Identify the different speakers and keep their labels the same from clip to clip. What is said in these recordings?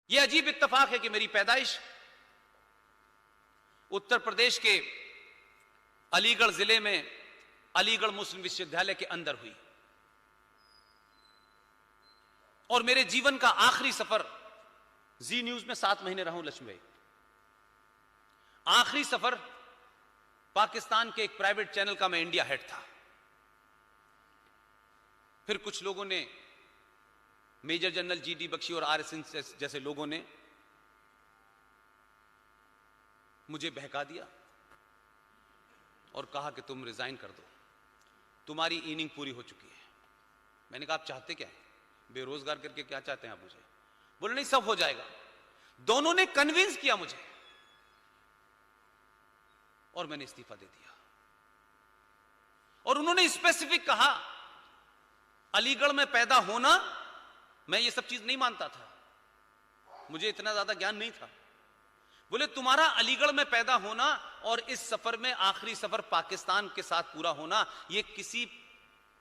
Speaker 1: यह अजीब इत्तेफाक है कि मेरी पैदाइश उत्तर प्रदेश के अलीगढ़ जिले में अलीगढ़ मुस्लिम विश्वविद्यालय के अंदर हुई और मेरे जीवन का आखिरी सफर जी न्यूज में 7 महीने रहा हूं लक्ष्मी भाई। आखिरी सफर पाकिस्तान के एक प्राइवेट चैनल का मैं इंडिया हेड था। फिर कुछ लोगों ने, मेजर जनरल जीडी बख्शी और आरएसएस जैसे लोगों ने मुझे बहका दिया और कहा कि तुम रिजाइन कर दो, तुम्हारी इनिंग पूरी हो चुकी है। मैंने कहा आप चाहते क्या हैं? बेरोजगार करके क्या चाहते हैं आप मुझे? बोले नहीं, सब हो जाएगा। दोनों ने कन्विंस किया मुझे और मैंने इस्तीफा दे दिया। और उन्होंने स्पेसिफिक कहा, अलीगढ़ में पैदा होना, मैं ये सब चीज नहीं मानता था, मुझे इतना ज्यादा ज्ञान नहीं था। बोले तुम्हारा अलीगढ़ में पैदा होना और इस सफर में आखिरी सफर पाकिस्तान के साथ पूरा होना, यह किसी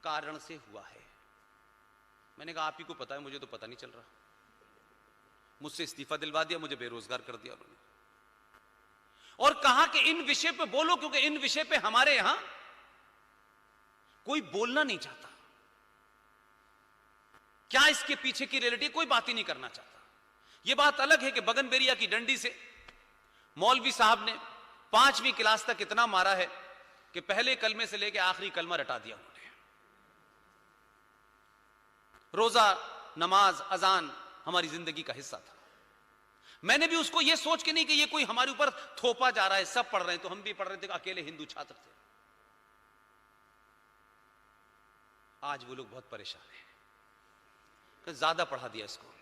Speaker 1: कारण से हुआ है। मैंने कहा आप ही को पता है, मुझे तो पता नहीं चल रहा। मुझसे इस्तीफा दिलवा दिया, मुझे बेरोजगार कर दिया उन्होंने और कहा कि इन विषय पे बोलो, क्योंकि इन विषय पे हमारे यहां कोई बोलना नहीं चाहता। क्या इसके पीछे की रियलिटी, कोई बात ही नहीं करना चाहता। यह बात अलग है कि बगनबेरिया की डंडी से मौलवी साहब ने 5वीं क्लास तक इतना मारा है कि पहले कलमे से लेकर आखिरी कलमा रटा दिया उन्होंने। रोजा, नमाज, अजान हमारी जिंदगी का हिस्सा था। मैंने भी उसको यह सोच के नहीं कि ये कोई हमारे ऊपर थोपा जा रहा है, सब पढ़ रहे हैं तो हम भी पढ़ रहे थे, अकेले हिंदू छात्र थे। आज वो लोग बहुत परेशान हैं कि ज्यादा पढ़ा दिया इसको,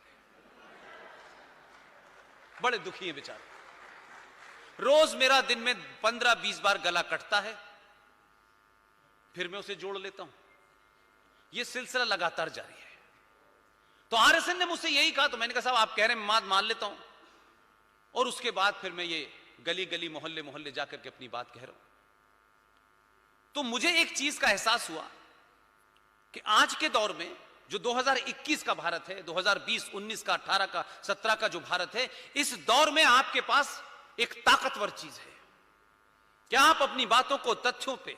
Speaker 1: बड़े दुखी हैं बेचारे। रोज मेरा दिन में 15-20 बार गला कटता है, फिर मैं उसे जोड़ लेता हूं। यह सिलसिला लगातार जारी है। तो आरएसएन ने मुझसे यही कहा, तो मैंने कहा साहब आप कह रहे हैं, मैं मान लेता हूं। और उसके बाद फिर मैं ये गली गली मोहल्ले मोहल्ले जाकर के अपनी बात कह रहा हूं। तो मुझे एक चीज का एहसास हुआ कि आज के दौर में जो 2021 का भारत है, 2020, 19 का, 18 का, 17 का जो भारत है, इस दौर में आपके पास एक ताकतवर चीज है कि आप अपनी बातों को तथ्यों पे,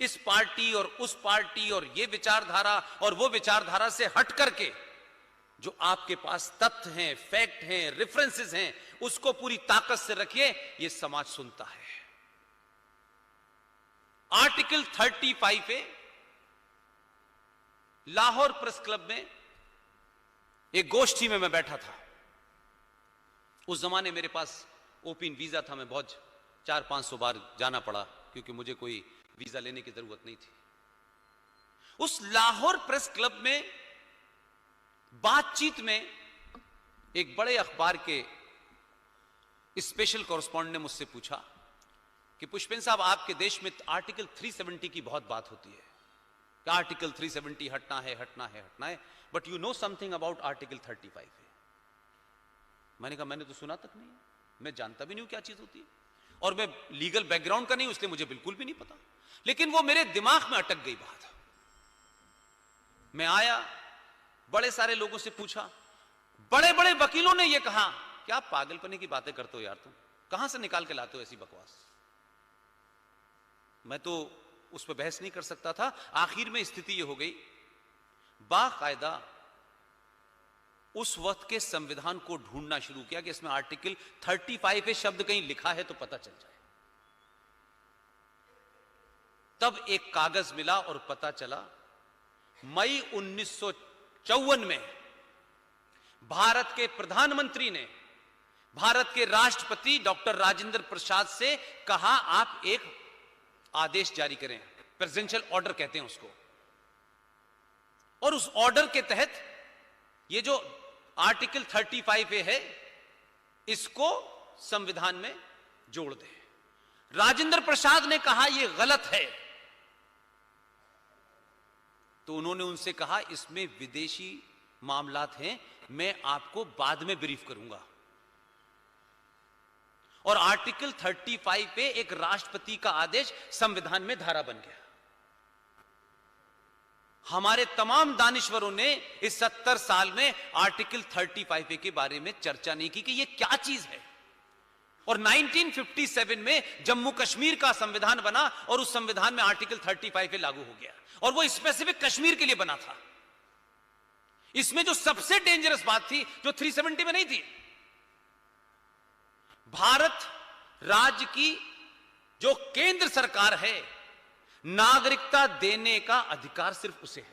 Speaker 1: इस पार्टी और उस पार्टी और ये विचारधारा और वो विचारधारा से हट करके जो आपके पास तथ्य हैं, फैक्ट हैं, रेफरेंसेस हैं, उसको पूरी ताकत से रखिए। ये समाज सुनता है। Article 35A, Lahore press club में एक गोष्ठी में मैं बैठा था। उस जमाने मेरे पास ओपन वीजा था, मैं बहुत 400-500 बार जाना पड़ा क्योंकि मुझे कोई वीजा लेने की जरूरत नहीं थी। उस लाहौर प्रेस क्लब में बातचीत में एक बड़े अखबार के स्पेशल कॉरेस्पॉन्डेंट ने मुझसे पूछा कि पुष्पेंद्र साहब, आपके देश में आर्टिकल 370 की बहुत बात होती है कि आर्टिकल 370 हटना है, हटना है, हटना है, but you know something about article 35 है। मैंने कहा मैंने तो सुना तक नहीं है, मैं जानता भी नहीं हूं क्या चीज होती है, और मैं लीगल बैकग्राउंड का नहीं हूं, इसलिए मुझे बिल्कुल भी नहीं पता। लेकिन वो मेरे दिमाग में अटक गई बात। मैं आया, बड़े सारे लोगों से पूछा, बड़े बड़े वकीलों ने यह कहा कि आप पागलपने की बातें करते हो यार, तुम कहां से निकाल के लाते हो ऐसी बकवास। मैं तो उस पर बहस नहीं कर सकता था। आखिर में स्थिति यह हो गई, बाकायदा उस वक्त के संविधान को ढूंढना शुरू किया कि इसमें आर्टिकल 35 शब्द कहीं लिखा है तो पता चल जाए। तब एक कागज मिला और पता चला, मई 1954 में भारत के प्रधानमंत्री ने भारत के राष्ट्रपति डॉक्टर राजेंद्र प्रसाद से कहा, आप एक आदेश जारी करें, प्रेसिडेंशियल ऑर्डर कहते हैं उसको, और उस ऑर्डर के तहत ये जो आर्टिकल 35A है, इसको संविधान में जोड़ दें। राजेंद्र प्रसाद ने कहा यह गलत है, तो उन्होंने उनसे कहा इसमें विदेशी मामलात हैं, मैं आपको बाद में ब्रीफ करूंगा। और आर्टिकल 35 पे एक राष्ट्रपति का आदेश संविधान में धारा बन गया। हमारे तमाम दानिश्वरों ने इस 70 साल में आर्टिकल 35A के बारे में चर्चा नहीं की कि यह क्या चीज है। और 1957 में जम्मू कश्मीर का संविधान बना और उस संविधान में आर्टिकल 35A लागू हो गया और वो स्पेसिफिक कश्मीर के लिए बना था। इसमें जो सबसे डेंजरस बात थी, जो 370 में नहीं थी, भारत राज्य की जो केंद्र सरकार है, नागरिकता देने का अधिकार सिर्फ उसे है।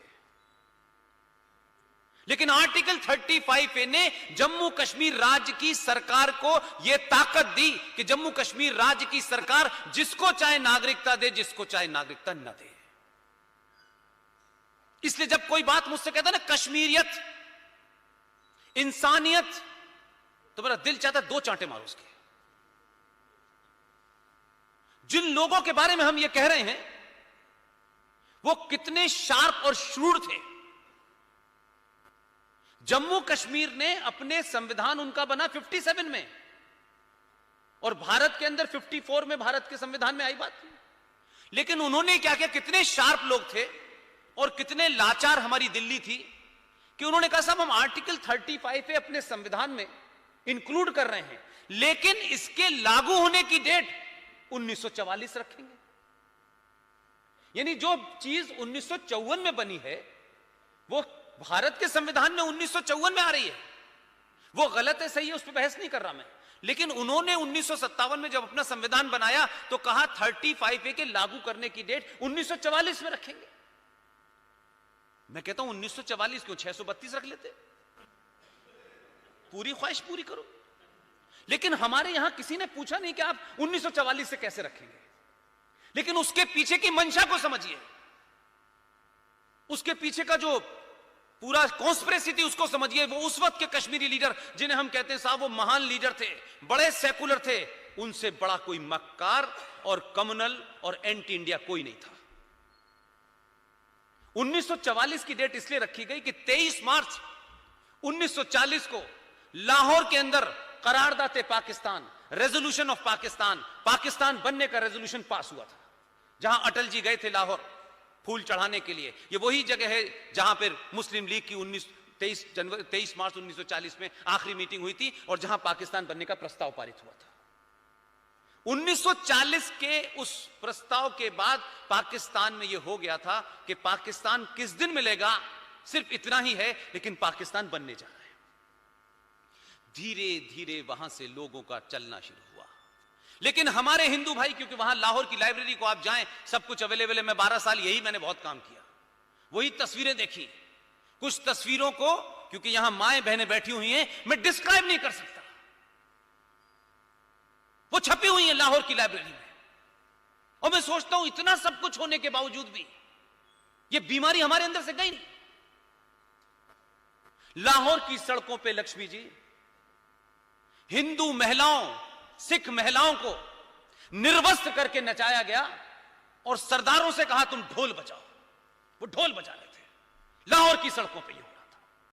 Speaker 1: लेकिन आर्टिकल 35A ने जम्मू कश्मीर राज्य की सरकार को यह ताकत दी कि जम्मू कश्मीर राज्य की सरकार जिसको चाहे नागरिकता दे, जिसको चाहे नागरिकता न दे। इसलिए जब कोई बात मुझसे कहता है ना कश्मीरियत, इंसानियत, तो मेरा दिल चाहता है दो चांटे मारो उसके। जिन लोगों के बारे में हम यह कह रहे हैं वो कितने शार्प और शूर थे। जम्मू कश्मीर ने अपने संविधान उनका बना 57 में और भारत के अंदर 54 में भारत के संविधान में आई बात थी। लेकिन उन्होंने क्या किया, कितने शार्प लोग थे और कितने लाचार हमारी दिल्ली थी कि उन्होंने कहा साहब हम आर्टिकल 35 पे अपने संविधान में इंक्लूड कर रहे हैं, लेकिन इसके लागू होने की डेट 1944 रखेंगे। यानी जो चीज 1954 में बनी है वो भारत के संविधान में 1954 में आ रही है। वो गलत है सही है उस पर बहस नहीं कर रहा मैं, लेकिन उन्होंने 1957 में जब अपना संविधान बनाया तो कहा 35A के लागू करने की डेट 1944 में रखेंगे। मैं कहता हूं 1944 क्यों, 632 रख लेते, पूरी ख्वाहिश पूरी करो। लेकिन हमारे यहां किसी ने पूछा नहीं कि आप 1944 से कैसे रखेंगे, लेकिन उसके पीछे की मंशा को समझिए, उसके पीछे का जो पूरा कॉन्स्पिरेसी थी उसको समझिए। वो उस वक्त के कश्मीरी लीडर जिन्हें हम कहते हैं साहब वो महान लीडर थे, बड़े सेकुलर थे, उनसे बड़ा कोई मक्कार और कम्युनल और एंटी इंडिया कोई नहीं था। 1944 की डेट इसलिए रखी गई कि 23 मार्च 1940 को लाहौर के अंदर करारदाते पाकिस्तान, रेजोल्यूशन ऑफ पाकिस्तान, पाकिस्तान बनने का रेजोल्यूशन पास हुआ था, जहां अटल जी गए थे लाहौर फूल चढ़ाने के लिए। ये वही जगह है जहां पर मुस्लिम लीग की 23 मार्च 1940 में आखिरी मीटिंग हुई थी और जहां पाकिस्तान बनने का प्रस्ताव पारित हुआ था। 1940 के उस प्रस्ताव के बाद पाकिस्तान में यह हो गया था कि पाकिस्तान किस दिन मिलेगा सिर्फ इतना ही है, लेकिन पाकिस्तान बनने जा रहा है। धीरे धीरे वहां से लोगों का चलना शुरू हुआ। लेकिन हमारे हिंदू भाई, क्योंकि वहां लाहौर की लाइब्रेरी को आप जाएं, सब कुछ अवेलेबल है। मैं 12 साल यही मैंने बहुत काम किया, वही तस्वीरें देखी। कुछ तस्वीरों को, क्योंकि यहां माएं बहनें बैठी हुई हैं, मैं डिस्क्राइब नहीं कर सकता। वो छपी हुई है लाहौर की लाइब्रेरी में, और मैं सोचता हूं इतना सब कुछ होने के बावजूद भी ये बीमारी हमारे अंदर से गई नहीं। लाहौर की सड़कों पे लक्ष्मी जी, हिंदू महिलाओं, सिख महिलाओं को निर्वस्त्र करके नचाया गया और सरदारों से कहा तुम ढोल बजाओ। वो ढोल बजा रहे थे लाहौर की सड़कों पे।